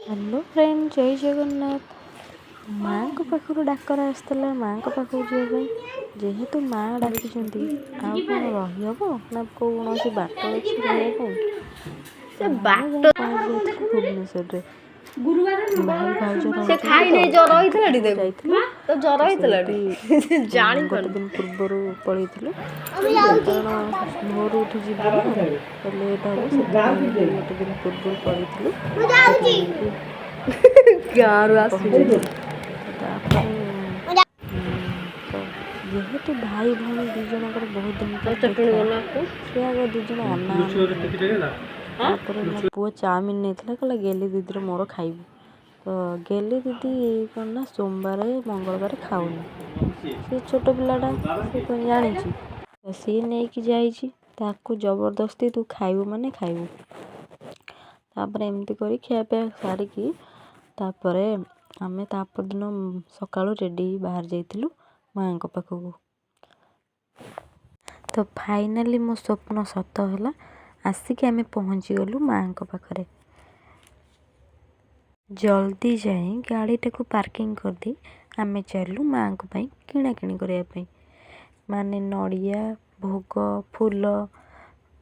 Hello friend, जय जगन्नाथ। माँ को पाखु डाकर आसला, माँ को पाखु जावाई जेहेतु माँ डाकी आउ कौन रहीहब ना कौन सी बाट अच्छी रहा से बाट पहुँच जाइए भुवनेश्वर गुरुवार भाई भाउज से खाई नहीं जर होइतला डी देखु तो जर होइतला डी जानि गोटे दिन पूर्वर पलैलु कारण भोर उठी जीव लेट हम से गोटे दिन पूर्व पलैलु गारू आसी जेहेतु भाई भाई दिज बहुत दिन चटणी बना सी आगे दिज अना मो पुओ चाउमिन नहीं कहला गेली दीदी मोर खाइबू तो गेली दीदी कौन ना सोमवार मंगलवार खाऊनी से छोट पिलाटा से कौन जानी सी नहीं कि जाकू जबरदस्ती तू खाइबू माने खाइबू तापर एमती कर खियापिया सारिकी तापर आमे तापर दिन सकाळु रेडी बाहर जाइथिलु माँ को पाखक। तो फाइनाली मो स्वप्न सत है आसिक आमे पहुँची गलु माँ को पाखरे। जल्दी जाए गाड़ीटा को पार्किंग कर दी आमे चलू माँ को पाई किणा किणी करने माने नड़िया भोग फूल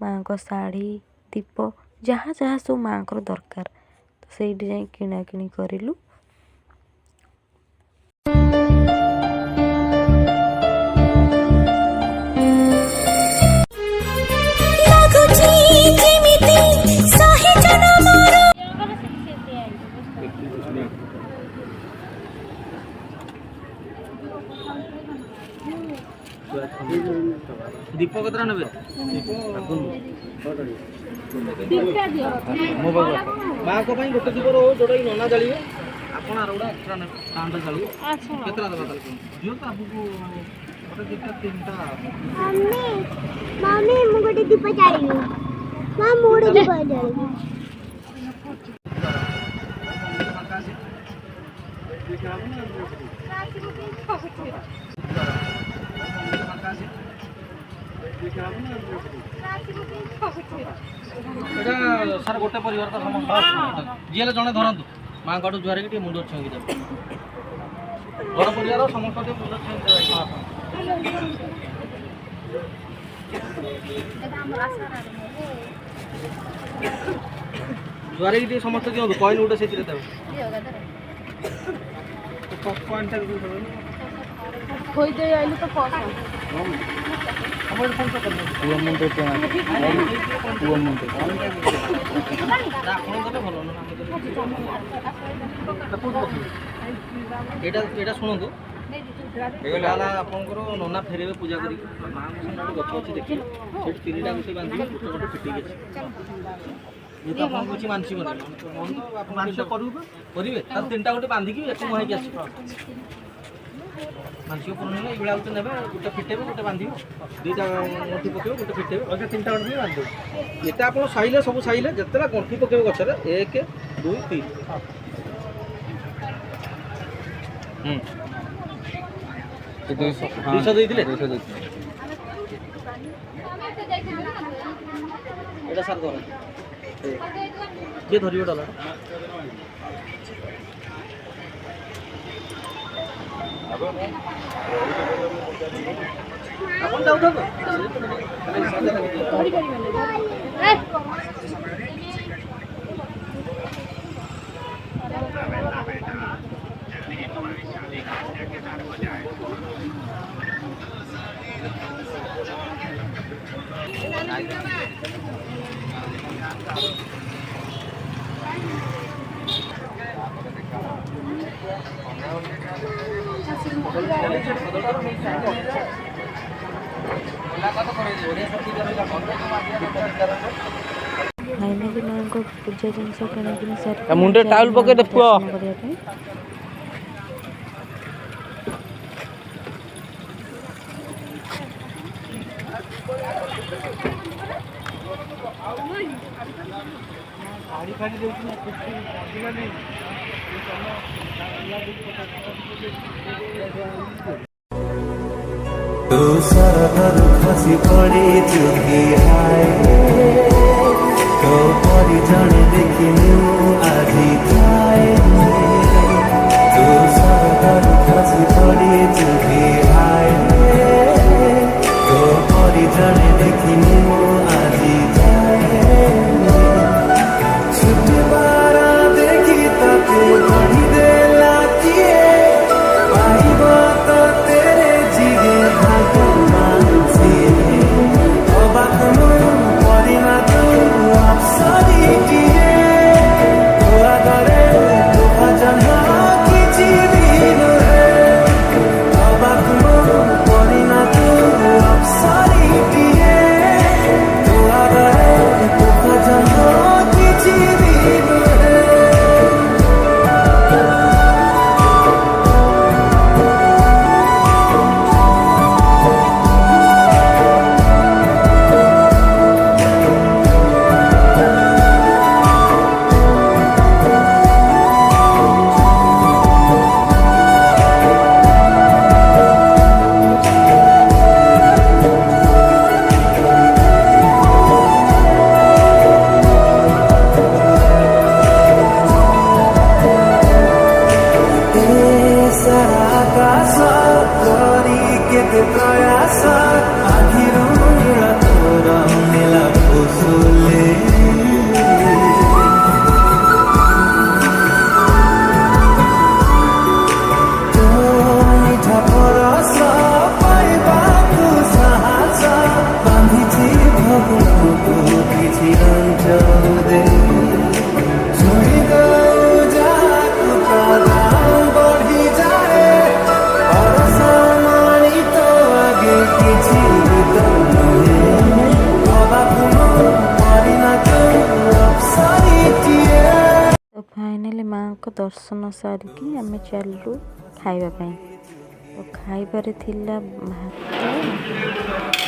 माँ को शाढ़ी दीप जहाँ जहाँ सब माँ को दरकार तो से जाए किणा किणी करूँ। दीप कतरा नेबे माँ को गोटे दीप जोटा नना जाइए आपन आर गोटा एक्स्ट्रा नेबे जाइए केतरा दबा ताल दियो तो आपको गोटे दीप तीनटा मम्मी मु गोटे दीप जाळियो मां मोड़ दीप जाळियो सर गोटे परिवार तो समस्त जी जड़े धरतु माँ को जुआर की मुंड छुई देव घर परिवार समस्त मुंड जुआर की समस्त दिखाँ कॉइन गोटे से देव शुणु आपंकर नना फेर पूजा कर गच अच्छी देखिए तीन टा गुछी बांधे गोटे गोटे फिटिक अच्छे आप कुछ मानसिक करेंगे तीन टा गोटे बांधिकी एक मुहाई आस मानसिक पूर्ण है ये गोटे ने गोटे फिटेबे गोटे बांधे दुईटा गंठी पकेबे गोटे फिटेबे अच्छा तीन टा गंठी बांधे ये आप साइले सब साइले जिते गंठी पकेबे गचर 1 2 3 200 ଦେଇଥିଲେ এটা ସାର୍ ଧର କିଏ ଧରିବ ଡଲା ଆପଣ ଯାଉଥାନ୍ତୁ फाइनाली माँ को पूजा जिनस किणी मुंडे टाउल पके दे पुआ गाड़ी फाड़ी देउछि ना कुछ लागिलानी तू सरहद खसी पड़ी चुकी हाय तो परिजन देखिनु आधी थाय ଆଶା ଆଖିରୁ ନୀଳ ତୋର ନୀଳ କୁସୁଲେ ତୋ ମିଠା ପରଶ ପାଇବାକୁ ସାହସ ବାନ୍ଧିଛି ଭଗବାନକୁ କିଛି ଅଞ୍ଚଳରେ ଛୁଇଁ ଦଉ ଯାହାକୁ ପ୍ରଦାନ ବଢ଼ିଯାଏ ଅରସମାଣି ତ ଆଗେ କିଛି ଗୀତ ନୁହେଁ ହବାକୁ ପରିଣତ ଅପ୍ସରୀଟିଏ। ତ ଫାଇନାଲି ମାଆଙ୍କ ଦର୍ଶନ ସାରିକି ଆମେ ଚାଲିଲୁ ଖାଇବା ପାଇଁ। ତ ଖାଇବାରେ ଥିଲା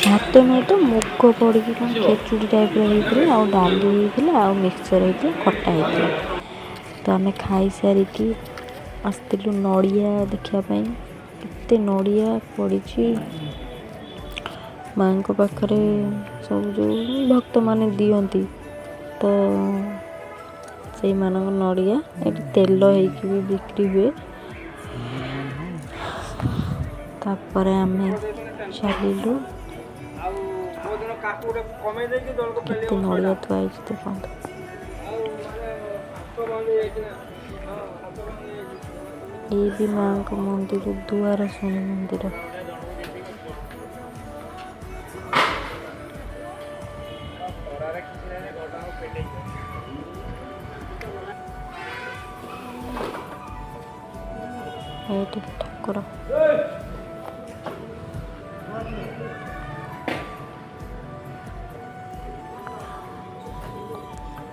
ଭାତ ନୁହେଁ ତ ମୁଗ ପଡ଼ିକି କ'ଣ ଖେଚୁଡ଼ି ଟାଇପ୍ର ହେଇଥିଲା, ଆଉ ଡାଲି ହେଇଥିଲା, ଆଉ ମିକ୍ସଚର୍ ହେଇଥିଲା, ଖଟା ହେଇଥିଲା। ତ ଆମେ ଖାଇସାରିକି ଆସିଥିଲୁ ନଡ଼ିଆ ଦେଖିବା ପାଇଁ। କେତେ ନଡ଼ିଆ ପଡ଼ିଛି ମାଆଙ୍କ ପାଖରେ, ସବୁ ଯେଉଁ ଭକ୍ତମାନେ ଦିଅନ୍ତି ତ ସେଇମାନଙ୍କ ନଡ଼ିଆ ଏଠି ତେଲ ହେଇକି ବି ବିକ୍ରି ହୁଏ। ତାପରେ ଆମେ ଚାଲିଲୁ। କେତେ ନଡ଼ିଆ ଥୁଆ ହେଇଛି ଦେଖନ୍ତୁ। ଏଇ ବି ମାଆଙ୍କ ମନ୍ଦିର, ଦୁଆର ଶୁଣି ମନ୍ଦିର। ଏଇଠି ଠାକୁର।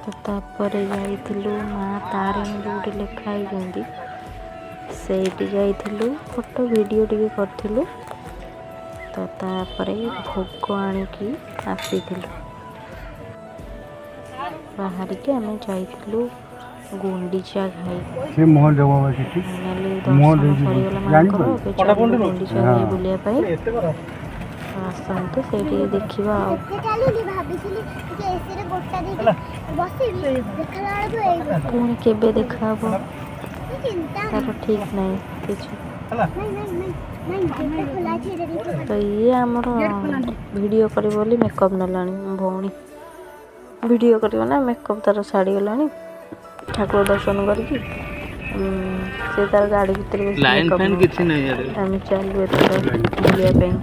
ତ ତାପରେ ଯାଇଥିଲୁ ମା ତାରିଣୀ ଯେଉଁଠି ଲେଖା ହେଇଛନ୍ତି ସେଇଠି ଯାଇଥିଲୁ, ଫଟୋ ଭିଡ଼ିଓ ଟିକେ କରିଥିଲୁ। ତ ତାପରେ ଭୋଗ ଆଣିକି ଆସିଥିଲୁ। ବାହାରିକି ଆମେ ଯାଇଥିଲୁ ଗୁଣ୍ଡିଚା ଘାଇ। ଫାଇନାଲି ଦର୍ଶନ ସରିଗଲା ମାଆଙ୍କର। ଏବେ ଚାଲିଲୁ ଗୁଣ୍ଡିଚା ଘାଇ ବୁଲିବା ପାଇଁ। ଆସନ୍ତୁ ସେଇଠି ଦେଖିବା ଆଉ। ପୁଣି କେବେ ଦେଖାହବ ତାର ଠିକ୍ ନାହିଁ କିଛି। ତ ଇଏ ଆମର ଭିଡ଼ିଓ କରିବ ବୋଲି ମେକଅପ୍ ନେଲାଣି। ମୋ ଭଉଣୀ ଭିଡ଼ିଓ କରିବ ନା, ମେକଅପ୍ ତାର ଛାଡ଼ିଗଲାଣି ଠାକୁର ଦର୍ଶନ କରିକି। ସେ ତାର ଗାଡ଼ି ଭିତରେ ବସି ଆମେ ଚାଲୁ ଏଥର ବୁଲିବା ପାଇଁ।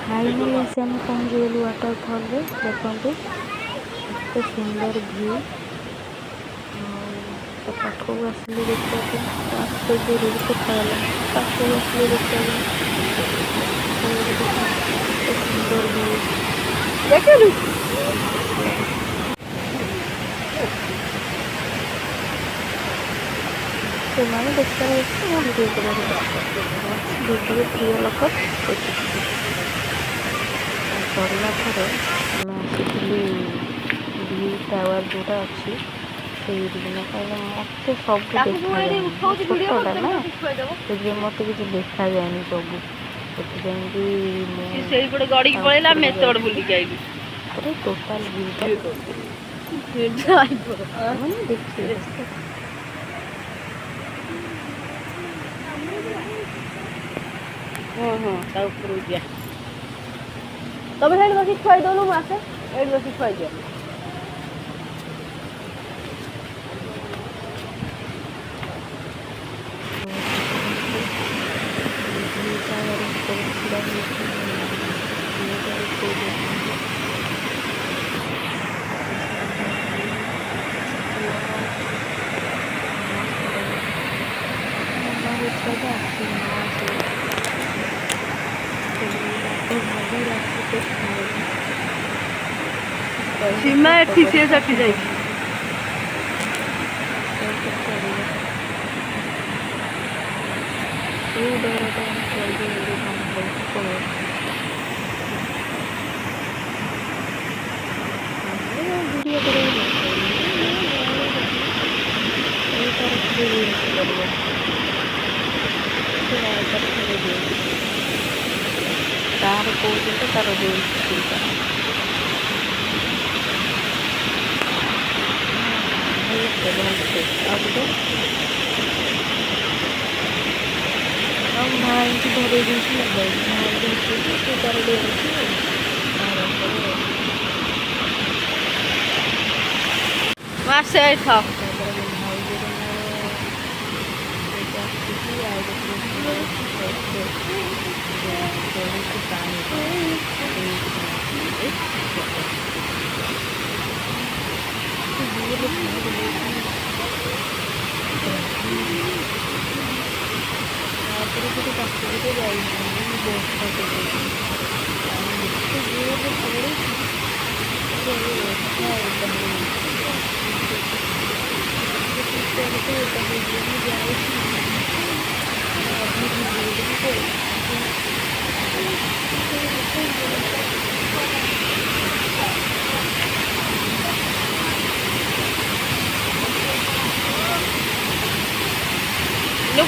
फाइनाली आसी आम पहुँचीगलु वाटरफल रे। देखते एते सुंदर व्यू। तो पाखक आसिली देखा दूर देखा पाखक आसिली देखा सुंदर व्यू। से देखा भिडियो भिडियो प्रिय लोक सरला आम आसी व्यू टावर जोटा अच्छी से मत सब छोटा ना से मत किसी देखा जाए सब टोटाल देखिए तब हेड बस खुआई दो आसे हेड बस खुआई दिया। सीमा ठीक से जाके जाएगी। ଜଲ୍ଦି ଜଲ୍ଦି କାମ କରିକି ପଳେଇ ଭିଡ଼ିଓ କରିବାକୁ ତାର କହୁଛନ୍ତି ତାର ଭାଇକି ଧରେଇ ଦେଇଛି ମୋବାଇଲ ସେ ତାର ଡେଉଛି ମାସେ ଥାଉ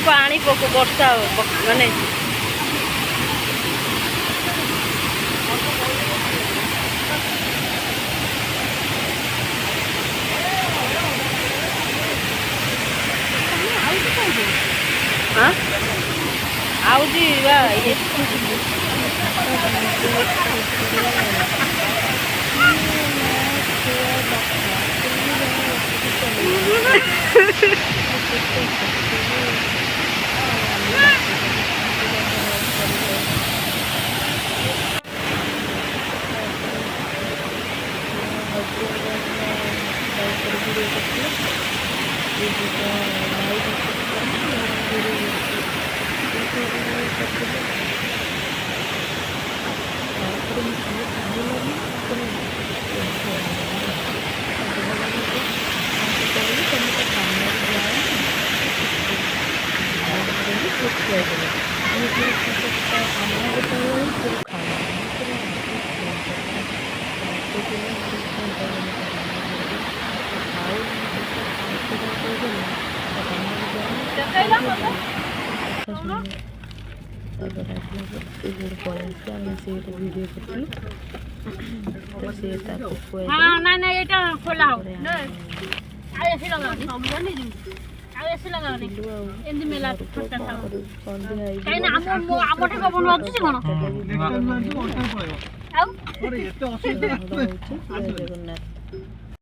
ପାଣି ପକ ବର୍ଷା ମାନେ ଆଉଛି ବା ভিডিও করছিল সে তাকে খোলা হোক ଜଗନ୍ନାଥ।